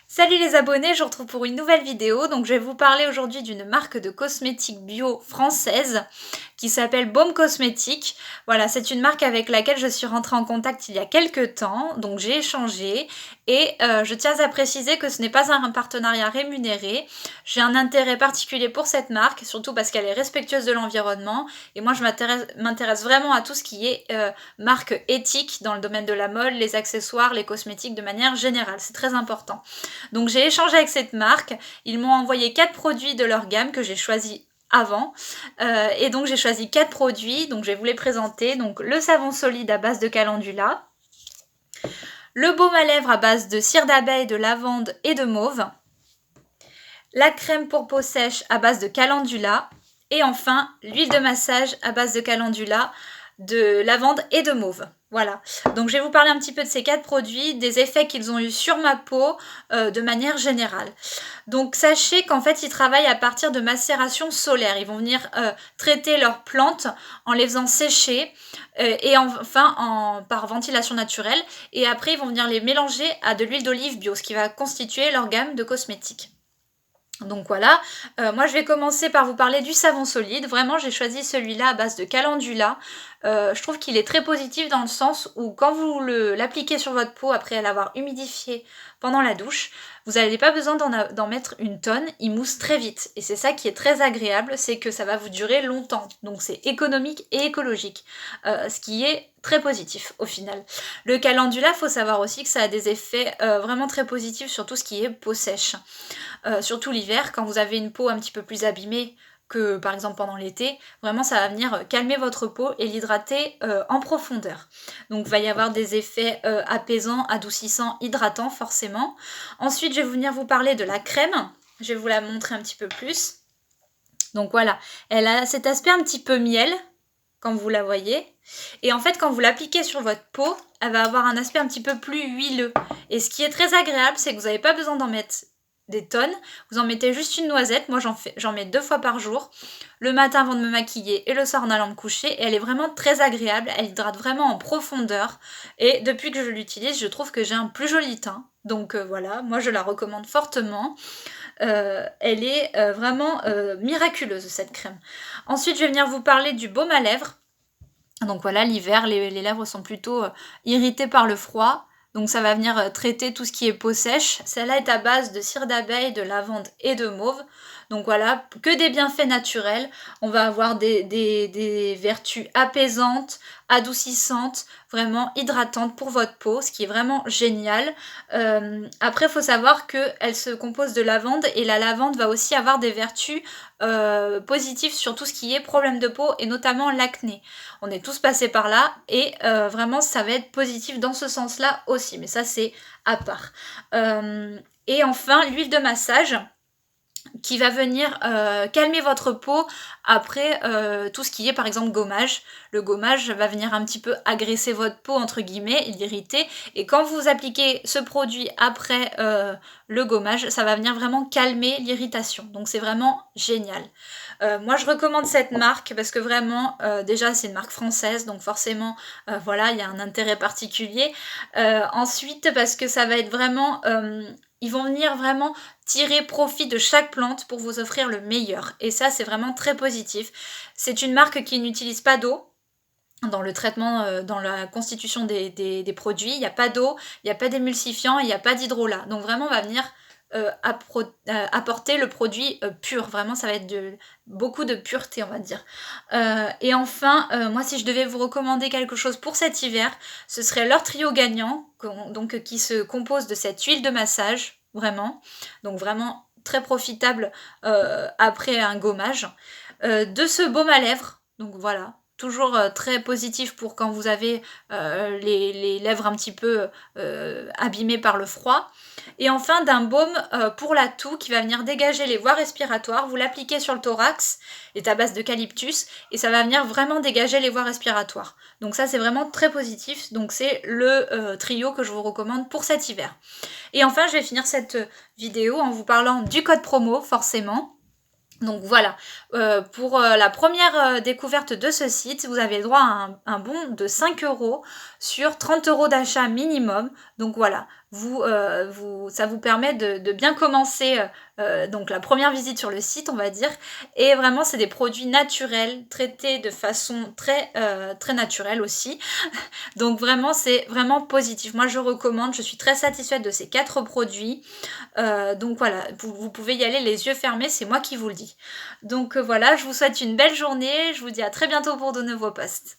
Salut les abonnés, je vous retrouve pour une nouvelle vidéo. Donc je vais vous parler aujourd'hui d'une marque de cosmétiques bio française qui s'appelle Baume Cosmétique. Voilà, c'est une marque avec laquelle je suis rentrée en contact il y a quelques temps, donc j'ai échangé et je tiens à préciser que ce n'est pas un partenariat rémunéré. J'ai un intérêt particulier pour cette marque, surtout parce qu'elle est respectueuse de l'environnement et moi je m'intéresse vraiment à tout ce qui est marque éthique dans le domaine de la mode, les accessoires, les cosmétiques de manière générale, c'est très important. Donc j'ai échangé avec cette marque, ils m'ont envoyé 4 produits de leur gamme que j'ai choisi avant et donc j'ai choisi 4 produits, donc je vais vous les présenter. Donc le savon solide à base de calendula, le baume à lèvres à base de cire d'abeille, de lavande et de mauve, la crème pour peau sèche à base de calendula et enfin l'huile de massage à base de calendula, de lavande et de mauve. Voilà, donc je vais vous parler un petit peu de ces 4 produits, des effets qu'ils ont eu sur ma peau de manière générale. Donc sachez qu'en fait ils travaillent à partir de macération solaire. Ils vont venir traiter leurs plantes en les faisant sécher et enfin par ventilation naturelle. Et après ils vont venir les mélanger à de l'huile d'olive bio, ce qui va constituer leur gamme de cosmétiques. Donc voilà, moi je vais commencer par vous parler du savon solide. Vraiment j'ai choisi celui-là à base de calendula. Je trouve qu'il est très positif dans le sens où quand vous l'appliquez sur votre peau après l'avoir humidifié pendant la douche, vous n'avez pas besoin d'en mettre une tonne, il mousse très vite. Et c'est ça qui est très agréable, c'est que ça va vous durer longtemps. Donc c'est économique et écologique, ce qui est très positif au final. Le calendula, il faut savoir aussi que ça a des effets vraiment très positifs sur tout ce qui est peau sèche. Surtout l'hiver, quand vous avez une peau un petit peu plus abîmée que par exemple pendant l'été, vraiment ça va venir calmer votre peau et l'hydrater en profondeur. Donc il va y avoir des effets apaisants, adoucissants, hydratants forcément. Ensuite je vais venir vous parler de la crème, je vais vous la montrer un petit peu plus. Donc voilà, elle a cet aspect un petit peu miel, quand vous la voyez. Et en fait, quand vous l'appliquez sur votre peau, elle va avoir un aspect un petit peu plus huileux. Et ce qui est très agréable, c'est que vous n'avez pas besoin d'en mettre des tonnes. Vous en mettez juste une noisette. Moi, j'en mets 2 fois par jour. Le matin avant de me maquiller et le soir en allant me coucher. Et elle est vraiment très agréable. Elle hydrate vraiment en profondeur. Et depuis que je l'utilise, je trouve que j'ai un plus joli teint. Donc voilà, moi je la recommande fortement. Elle est vraiment miraculeuse cette crème. Ensuite je vais venir vous parler du baume à lèvres. Donc voilà, l'hiver les lèvres sont plutôt irritées par le froid. Donc ça va venir traiter tout ce qui est peau sèche. Celle-là est à base de cire d'abeille, de lavande et de mauve. Donc voilà, que des bienfaits naturels. On va avoir des vertus apaisantes, adoucissantes, vraiment hydratantes pour votre peau, ce qui est vraiment génial. Après, il faut savoir qu'elle se compose de lavande et la lavande va aussi avoir des vertus positives sur tout ce qui est problème de peau et notamment l'acné. On est tous passés par là et vraiment ça va être positif dans ce sens-là aussi, mais ça c'est à part. Et enfin, l'huile de massage qui va venir calmer votre peau après tout ce qui est par exemple gommage. Le gommage va venir un petit peu agresser votre peau entre guillemets, l'irriter, et quand vous appliquez ce produit après le gommage, ça va venir vraiment calmer l'irritation. Donc c'est vraiment génial. Moi je recommande cette marque parce que vraiment déjà c'est une marque française, donc forcément voilà, il y a un intérêt particulier. Ensuite parce que ça va être vraiment ils vont venir vraiment tirer profit de chaque plante pour vous offrir le meilleur. Et ça, c'est vraiment très positif. C'est une marque qui n'utilise pas d'eau dans le traitement, dans la constitution des produits. Il n'y a pas d'eau, il n'y a pas d'émulsifiant, il n'y a pas d'hydrolat. Donc vraiment, on va venir apporter le produit pur. Vraiment, ça va être beaucoup de pureté, on va dire. Et enfin, moi, si je devais vous recommander quelque chose pour cet hiver, ce serait leur trio gagnant, donc qui se compose de cette huile de massage, vraiment. Donc vraiment très profitable après un gommage. De ce baume à lèvres, donc voilà. Toujours très positif pour quand vous avez les lèvres un petit peu abîmées par le froid. Et enfin d'un baume pour la toux qui va venir dégager les voies respiratoires. Vous l'appliquez sur le thorax, il est à base d'eucalyptus et ça va venir vraiment dégager les voies respiratoires. Donc ça c'est vraiment très positif. Donc c'est le trio que je vous recommande pour cet hiver. Et enfin je vais finir cette vidéo en vous parlant du code promo forcément. Donc voilà, pour la première découverte de ce site, vous avez droit à un bon de 5 € sur 30 € d'achat minimum. Donc voilà, ça vous permet de bien commencer donc la première visite sur le site, on va dire. Et vraiment, c'est des produits naturels, traités de façon très naturelle aussi. Donc vraiment, c'est vraiment positif. Moi, je recommande, je suis très satisfaite de ces 4 produits. Donc voilà, vous pouvez y aller les yeux fermés, c'est moi qui vous le dis. Donc voilà, je vous souhaite une belle journée, je vous dis à très bientôt pour de nouveaux posts.